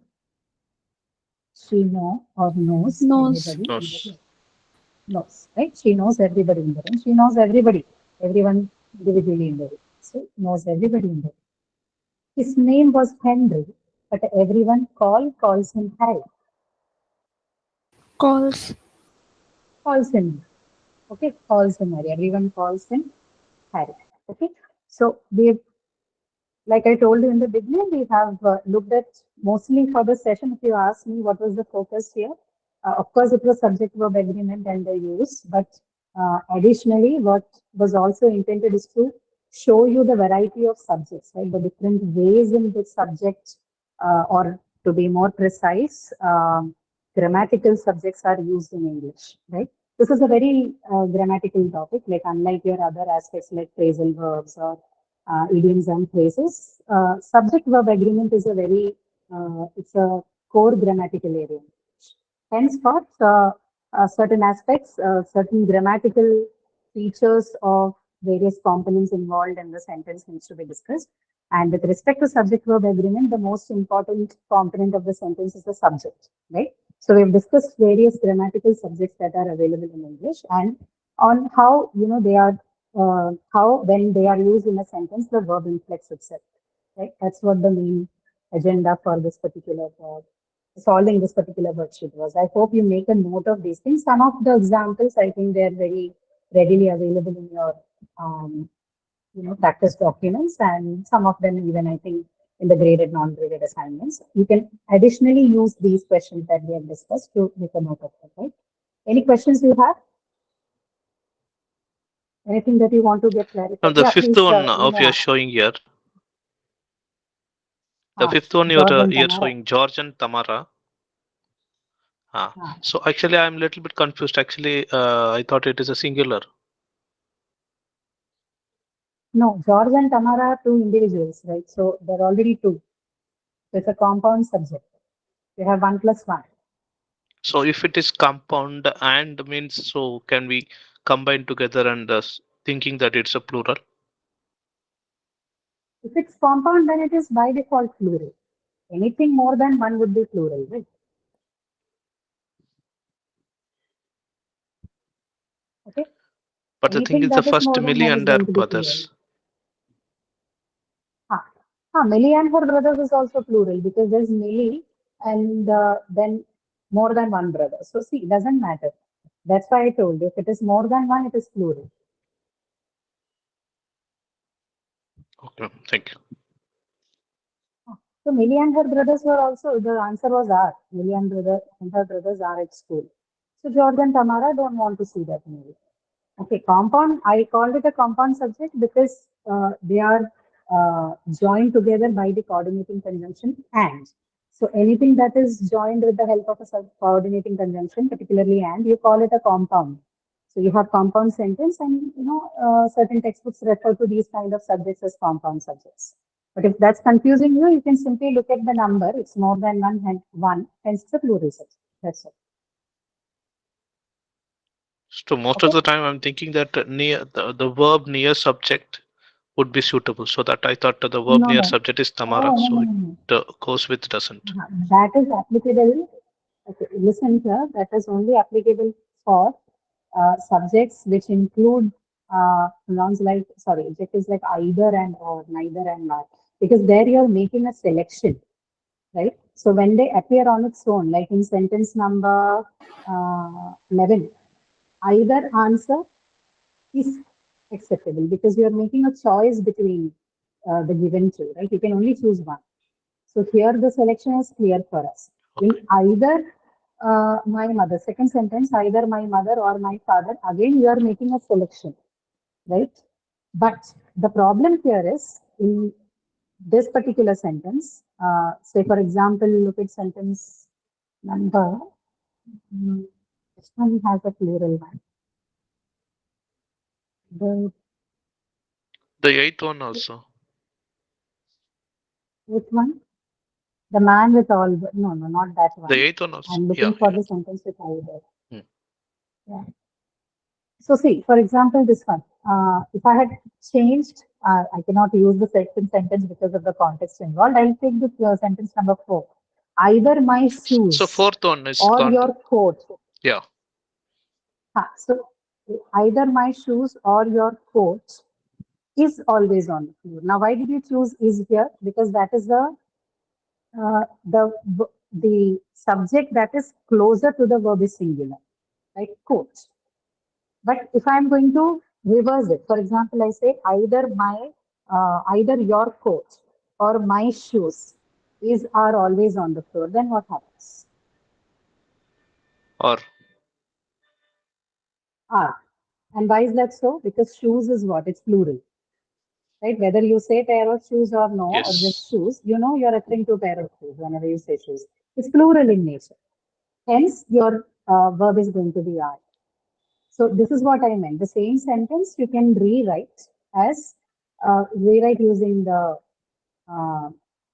She know or knows Knows. everybody in the Was. room. Knows, right? She knows everybody in the room. She knows everybody, everyone individually in the room. So knows everybody in the room. His name was Henry, but everyone calls him Harry. Calls. Calls him, okay, calls him Harry. Everyone calls him Harry. Okay, so we, like I told you in the beginning, we have looked at mostly for the session. If you ask me what was the focus here, of course it was subject verb agreement and the use, but additionally, what was also intended is to show you the variety of subjects, right? The different ways in which subject, or to be more precise, grammatical subjects are used in English, right? This is a very grammatical topic, like unlike your other aspects like phrasal verbs or idioms and phrases. Subject verb agreement is a very, it's a core grammatical area. Henceforth, certain aspects, certain grammatical features of various components involved in the sentence needs to be discussed. And with respect to subject verb agreement, the most important component of the sentence is the subject, right? So we've discussed various grammatical subjects that are available in English and on how, they are, how when they are used in a sentence, the verb inflects itself, right? That's what the main agenda for this particular solving this particular worksheet was. I hope you make a note of these things. Some of the examples, I think they are very readily available in your, practice documents, and some of them even, I think, in the graded, non-graded assignments. You can additionally use these questions that we have discussed to make a note of it, right? Any questions you have? Anything that you want to get And clarified? the Yeah, fifth please, one you of may you're ask. showing here. The fifth one George and you're Tamara. showing George and Tamara. Ah. So actually, I'm a little bit confused. Actually, I thought it is a singular. No, George and Tamara are two individuals, right? So there are already two. So it's a compound subject. You have 1 plus 1. So if it is compound and means, so can we combine together and thinking that it's a plural? If it's compound, then it is by default plural. Anything more than one would be plural, right? Okay. But the thing Anything is, the that is first more than Millie one is and her going to be plural. brothers. Millie and her brothers is also plural because there's Millie and then more than one brother. So see, it doesn't matter. That's why I told you, if it is more than one, it is plural. Okay, thank you. So Millie and her brothers were also, the answer was R. Millie and her brothers are at school. So George and Tamara don't want to see that movie. Okay, compound, I called it a compound subject because they are joined together by the coordinating conjunction and. So anything that is joined with the help of a coordinating conjunction, particularly and, you call it a compound. So you have compound sentence and, certain textbooks refer to these kind of subjects as compound subjects. But if that's confusing you, you can simply look at the number. It's more than one, hence it's a plural subject. That's it. So most of the time I'm thinking that near the verb near subject would be suitable. So that I thought the verb No, near no. subject is Tamara. No, So no, no, no. it goes with doesn't. That is applicable. Okay, listen here. That is only applicable for subjects which include nouns like, sorry, adjectives like either and or, neither and not. Because there you are making a selection, right? So when they appear on its own, like in sentence number 11, either answer is acceptable because you are making a choice between the given two, right? You can only choose one. So here the selection is clear for us. Okay. In either my mother, second sentence, either my mother or my father, again you are making a selection, right? But the problem here is in this particular sentence, say for example, look at sentence number, this one has a plural one. The eighth one also. Which one? The man with all, no, not that one. The eighth one also. I'm looking Yeah, for yeah. the sentence with either. Hmm. Yeah. So see, for example, this one. If I had changed, I cannot use the second sentence because of the context involved. I'll take the sentence number 4. Either my shoes So fourth one is or your coat. Yeah. So either my shoes or your coat is always on the floor. Now, why did you choose is here? Because that is the subject that is closer to the verb is singular, right? Coat. But if I'm going to reverse it, for example, I say either your coat or my shoes are always on the floor, then what happens? Or Are. And why is that so? Because shoes is what? It's plural. Right? Whether you say pair of shoes or no, or just shoes, you're referring to a pair of shoes whenever you say shoes. It's plural in nature. Hence, your verb is going to be are. So this is what I meant. The same sentence you can rewrite as rewrite using the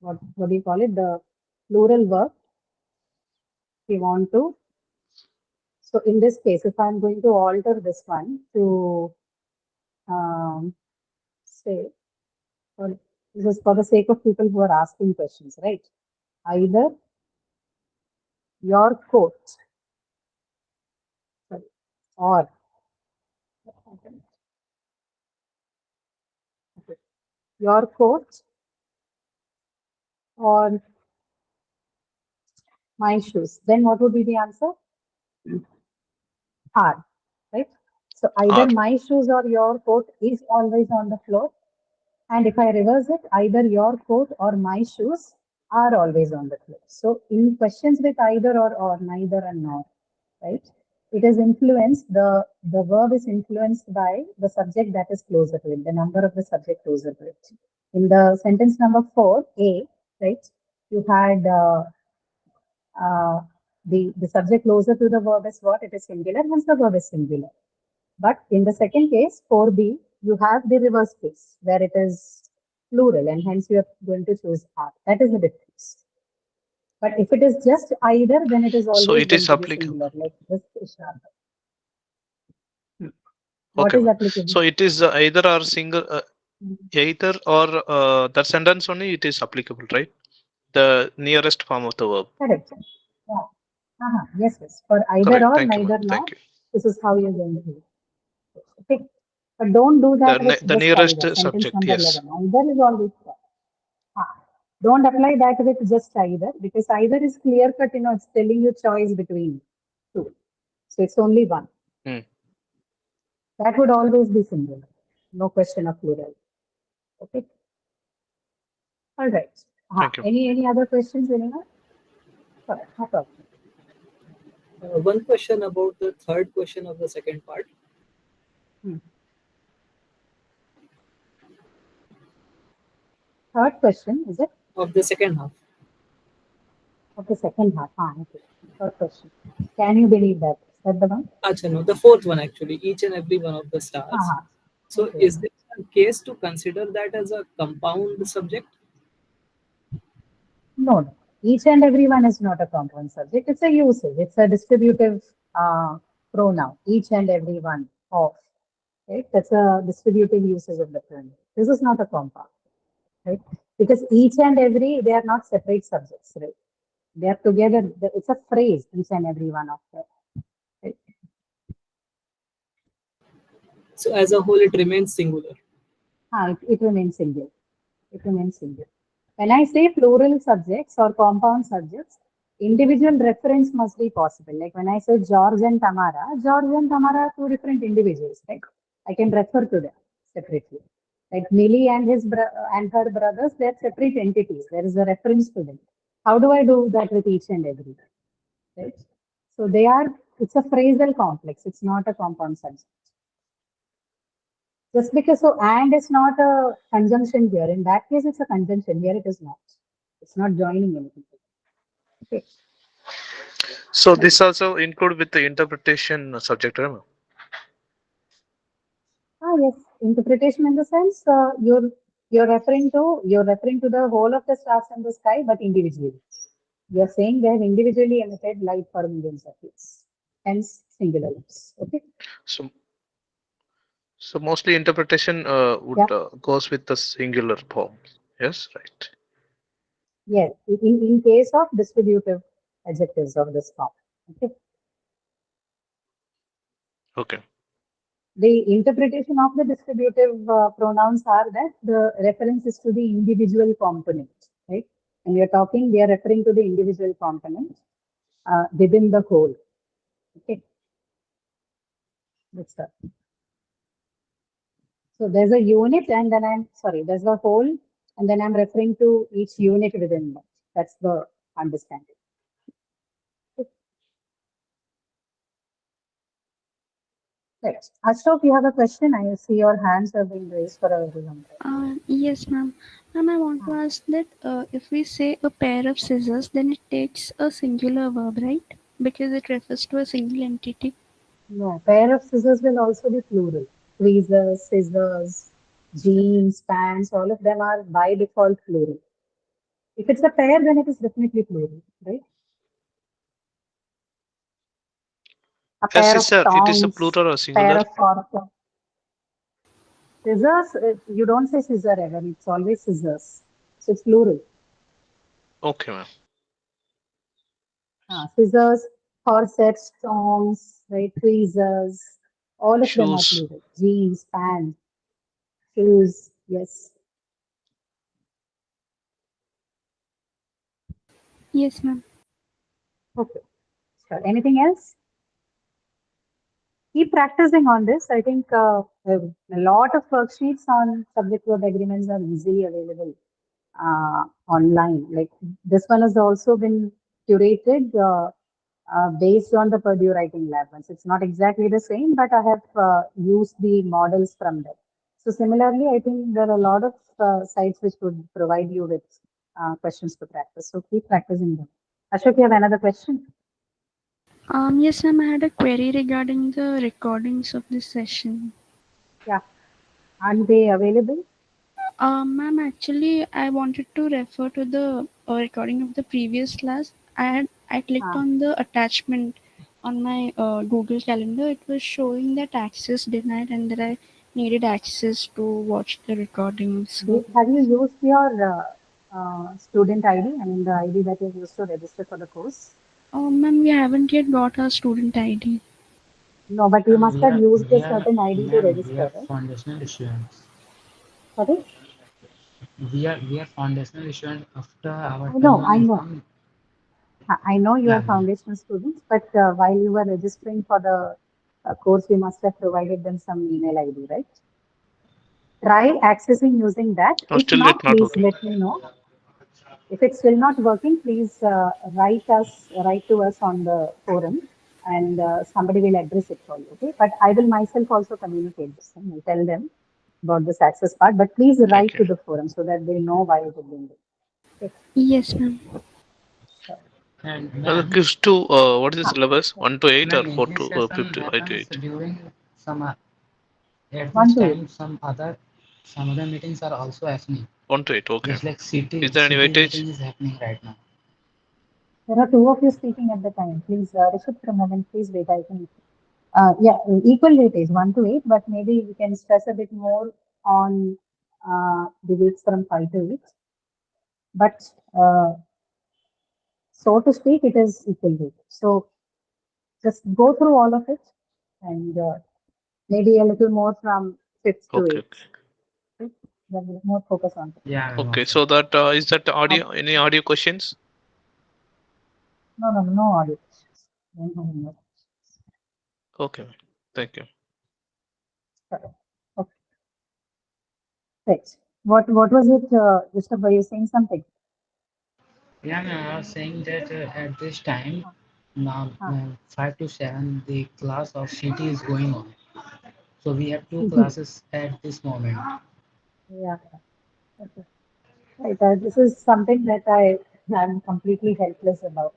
what do you call it? The plural verb. If you want to. So in this case, if I'm going to alter this one to say, this is for the sake of people who are asking questions, right? Either your coat or your coat or my shoes. Then what would be the answer? Are, right? So either are. my shoes or your coat is always on the floor. And if I reverse it, either your coat or my shoes are always on the floor. So in questions with either or neither and nor, right? It is influenced, the verb is influenced by the subject that is closer to it, the number of the subject closer to it. In the sentence number 4, A, right, you had the subject closer to the verb is what? It is singular, hence the verb is singular. But in the second case, 4B, you have the reverse case where it is plural and hence you are going to choose are. That is the difference. But if it is just either, then it is always So it going is to be applicable. singular, like this is sharp. Okay. What is applicable? So it is either or single, either or that sentence only it is applicable, right? The nearest form of the verb. Correct. Yeah. Yes, yes. For either Correct. or, Thank you, neither ma'am. nor, Thank you. this is how you're going to do it. Okay. But don't do that with The just nearest either. Sentence subject, number yes. 11. Either is always correct. Don't apply that with just either, because either is clear cut, it's telling you choice between two. So it's only one. Hmm. That would always be singular. No question of plural. Okay. All right. Thank you. Any other questions, anyone? Sorry, no problem. One question about the third question of the second part. Third question, is it? Of the second half. Of the second half. Okay. Third question. Can you believe that? Is that the one? Acha, no, the fourth one actually, each and every one of the stars. So Okay. is there a case to consider that as a compound subject? No. Each and every one is not a compound subject. It's a usage. It's a distributive pronoun. Each and every one of. Right? That's a distributive usage of the pronoun. This is not a compound. Right? Because each and every, they are not separate subjects. Right? They are together. It's a phrase, each and every one of them. Right? So as a whole, it remains singular. It remains singular. It remains singular. When I say plural subjects or compound subjects, individual reference must be possible. Like when I say George and Tamara are two different individuals. Right? I can refer to them separately. Like Millie and and her brothers, they're separate entities. There is a reference to them. How do I do that with each and every? Right? So it's a phrasal complex. It's not a compound subject. Just because and is not a conjunction here. In that case, it's a conjunction. Here it is not. It's not joining anything. Okay. So this also include with the interpretation subject, remember? Yes. Interpretation in the sense you're referring to the whole of the stars in the sky, but individually. You're saying they have individually emitted light for millions of years. Hence singular lights. Okay. So mostly interpretation goes with the singular form. Yes, right. Yes, in case of distributive adjectives of this form. Okay. Okay. The interpretation of the distributive pronouns are that the reference is to the individual component, right? And we are referring to the individual component within the whole. Okay. Let's start. So there's a unit and then there's a whole and then I'm referring to each unit within that. That's the understanding. Right. Ashok, you have a question? I see your hands have been raised for a very long time. Yes, ma'am. Ma'am, I want to ask that if we say a pair of scissors, then it takes a singular verb, right? Because it refers to a single entity. No, pair of scissors will also be plural. Tweezers, scissors, jeans, pants, all of them are by default plural. If it's a pair, then it is definitely plural, right? A pair Yes, of sir. It is a tongs, plural or pair singular? of forks. Scissors, you don't say scissor ever, it's always scissors. So it's plural. Okay, ma'am. Scissors, corsets, tongs, right? Tweezers, all of them are Shoes. plural. Jeans, pants, shoes, yes. Yes, ma'am. Okay. Sure. Anything else? Keep practicing on this. I think a lot of worksheets on subject verb agreements are easily available online. Like this one has also been curated based on the Purdue Writing Lab ones. It's not exactly the same, but I have used the models from them. So similarly, I think there are a lot of sites which would provide you with questions to practice. So keep practicing them. Ashok, you have another question? Yes, ma'am. I had a query regarding the recordings of this session. Yeah. Aren't they available? Ma'am, actually, I wanted to refer to the recording of the previous class. I clicked on the attachment on my Google Calendar. It was showing that access denied and that I needed access to watch the recordings. Have you used your student ID? I mean, the ID that you used to register for the course? Ma'am, we haven't yet got our student ID. No, but you must have used a We certain ID to register, have right? foundational issuance. Sorry? we are foundational student after our I know, turn I on know. from. I know you are Yeah, foundational students, but while you were registering for the course, you must have provided them some email ID, right? Try accessing using that. Oh, If still it's not, not please working. let me know. If it's still not working, please write to us on the forum, and somebody will address it for you. Okay, but I will myself also communicate this thing. I'll tell them about this access part. But please write to Okay. the forum so that they know why it is being done. Okay, Yes, ma'am. sure. and That ma'am, gives to what is the syllabus? 1 to 8 or ma'am, 4 English to lesson 50, 5 to happens 8? during some at this One to eight. time some other meetings are also happening. 1 to 8. Okay. Just like city Is there any city weightage? meeting is happening right now. There are two of you speaking at the time. Please, Rishit, for a moment, please wait. I can. Yeah, equal weightage, 1 to 8, but maybe we can stress a bit more on the weights from 5 to 8. But so to speak, it is equal weight. So just go through all of it and maybe a little more from fifth to Okay. eighth. Right? Then more focus on it. Yeah, ma'am. Okay. Okay. So that is that Um, audio? Any audio questions? no audio. Don't have any more. Okay. Thank you. Correct. Okay. Right. What was it, Christopher? You saying something? Yeah, ma'am, I was saying that at this time, now Uh, 5 to 7, the class of CT is going on. So we have two CT. classes at this moment. Yeah. Okay. Right. This is something that I am completely helpless about.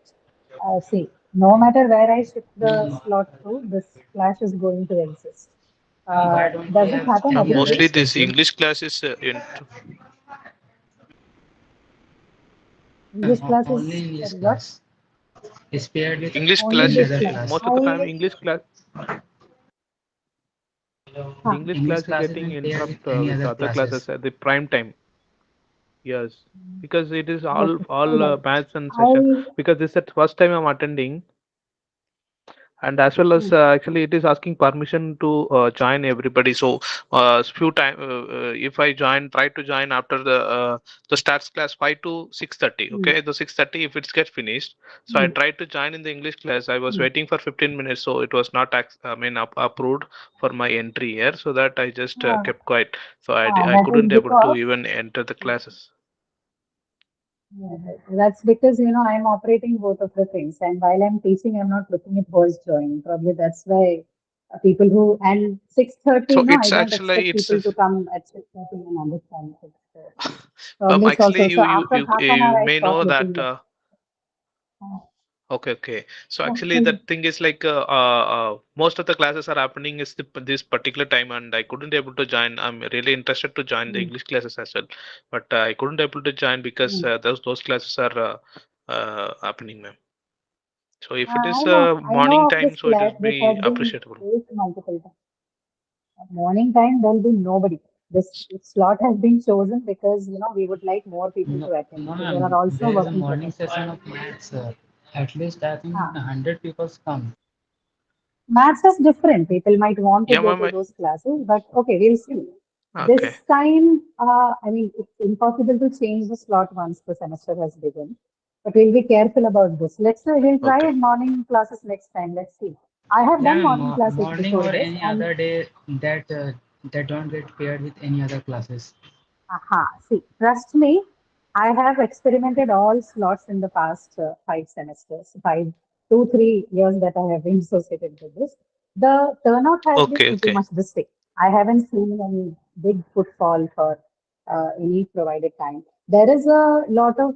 See, no matter where I shift the Ma'am, slot to, this clash is going to exist. why don't we Does it have happen any every other day? Mostly this schedule? English class is in English Only classes for English what? class is paired with English Only class any English is other class. class. most of the time I, English class. huh, English English class is class getting isn't paired with interrupt any with other other classes classes. at the prime time. Yes, because it is all okay, all all right. maths and session. I, Because this is the first time I'm attending, and as well as hmm, actually it is asking permission to join everybody. So few time if I try to join after the starts class 5 to 6:30. hmm, Okay, the 6:30 if it's get finished. So I hmm, tried to join in the English class. I was hmm. waiting for 15 minutes, so it was not approved for my entry here. So that I just Ah, kept quiet. So I that is couldn't able to because even enter the classes. yeah, that's because I'm operating both of the things, and while I'm teaching, I'm not looking at who is joining. Probably that's why people who and 6:30, So I it's don't actually expect it's people to come at 6:30 and understand it. So um, probably it's actually also so. After half an you hour, I may stop know that looking at. okay, okay. So Yeah, actually, that thing is like most of the classes are happening is this particular time, and I couldn't able to join. I'm really interested to join the mm, English classes as well, but I couldn't able to join because mm. those classes are happening, ma'am. So if it is I know morning of time, this so it class. will This be has been appreciable. raised multiple times. Morning time, there'll be nobody. This slot has been chosen because we would like more people No, to attend no, because there are ma'am. also There is a working morning professionals. session of maths. At least I think Ah, 100 people come. Maths is different. People might want to Yeah, go ma'am. to those classes, but okay, we'll see. Okay. This time, I mean, it's impossible to change the slot once the semester has begun. But we'll be careful about this. We'll try Okay. morning classes next time. Let's see. I have Yeah, done ma'am. morning classes Morning before or this, any and other day that don't get paired with any other classes. aha, see, trust me, I have experimented all slots in the past 5 semesters, 2, 3 years that I have been associated with this. The turnout has been Okay. pretty Okay. much the same. I haven't seen any big footfall for any provided time. There is a lot of,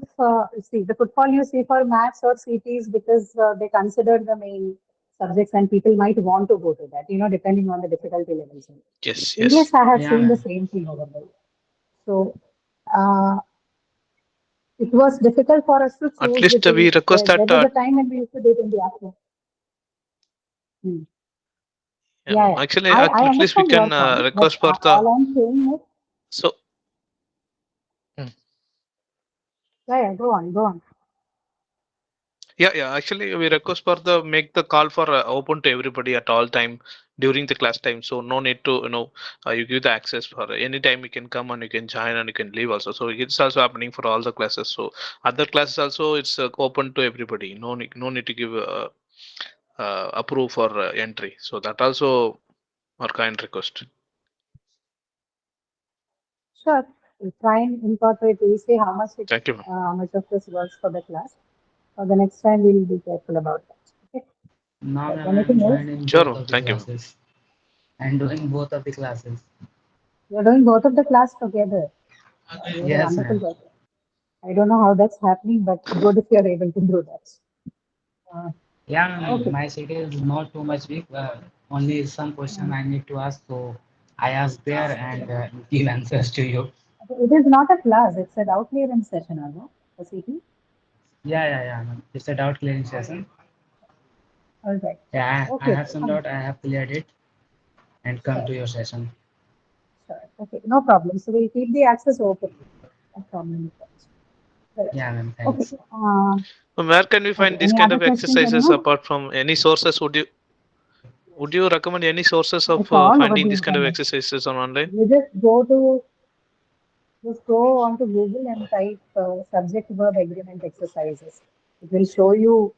see, the footfall you see for maths or CTs because they consider the main subjects and people might want to go to that, depending on the difficulty levels. Yes. English, Yes. I have Yeah, seen the ma'am. same thing over there. So uh, it was difficult for us to At choose least between. we request There that. was a time when we used to do it in the afternoon. Hmm. Yeah, Yeah, ma'am. yeah. Actually, I at least we understand your can point, but request for the. all I'm saying is, So. Hmm. yeah, go on, go on. Yeah, yeah. Actually, we request for the make the call for open to everybody at all time. during the class time. So no need to, you give the access for any time you can come and you can join and you can leave also. So it's also happening for all the classes. So other classes also it's open to everybody. No need to give approve for entry. So that also our kind request. Sure. We'll try and incorporate. We see how much Thank you, ma'am. how much of this works for the class. For the next time, we'll be careful about that. Okay. Now, Right. ma'am, I'm Anything else? joining Sure, both of the thank you, ma'am. classes. I'm doing both of the classes. You're doing both of the class together. You're a Yes, wonderful ma'am. person. I don't know how that's happening, but good if you're able to do that. Yeah, ma'am, Okay. my schedule is not too much big. Only some question I need to ask, so I ask there and give answers to you. It is not a class, it's a doubt clearance session, Arno, the CT. Yeah, ma'am. It's a doubt clearing session. All right. Yeah, I Okay. have some doubt. I have cleared it and come Sure. to your session. Sure. Okay. No problem. So we'll keep the access open. No problem with that. Right. Yeah, ma'am. Okay. Thanks. Where can we find Okay. these Any kind other of questions, exercises anyone? apart from any sources? Would you recommend any sources I of found over finding the these kind of internet. exercises on online? You just go onto Google and type subject verb agreement exercises. It will show you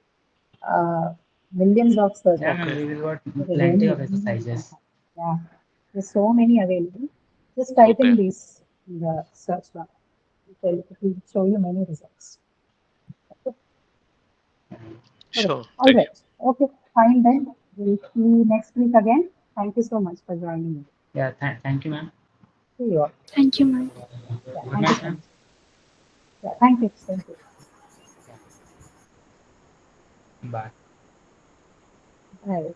millions of search Yeah, ma'am. options. We will got It is plenty any, of exercises. yeah, there's so many available. Just type in Okay. these in the search bar. It will show you many results. Okay. Sure. All Thank you. right. Okay. Fine then. We'll see you next week again. Thank you so much for joining me. Yeah, thank you, ma'am. See you all. Thank you, ma'am. Yeah, Good thank you night, so ma'am. much. Yeah, thank you. Thank you. Bye. Bye.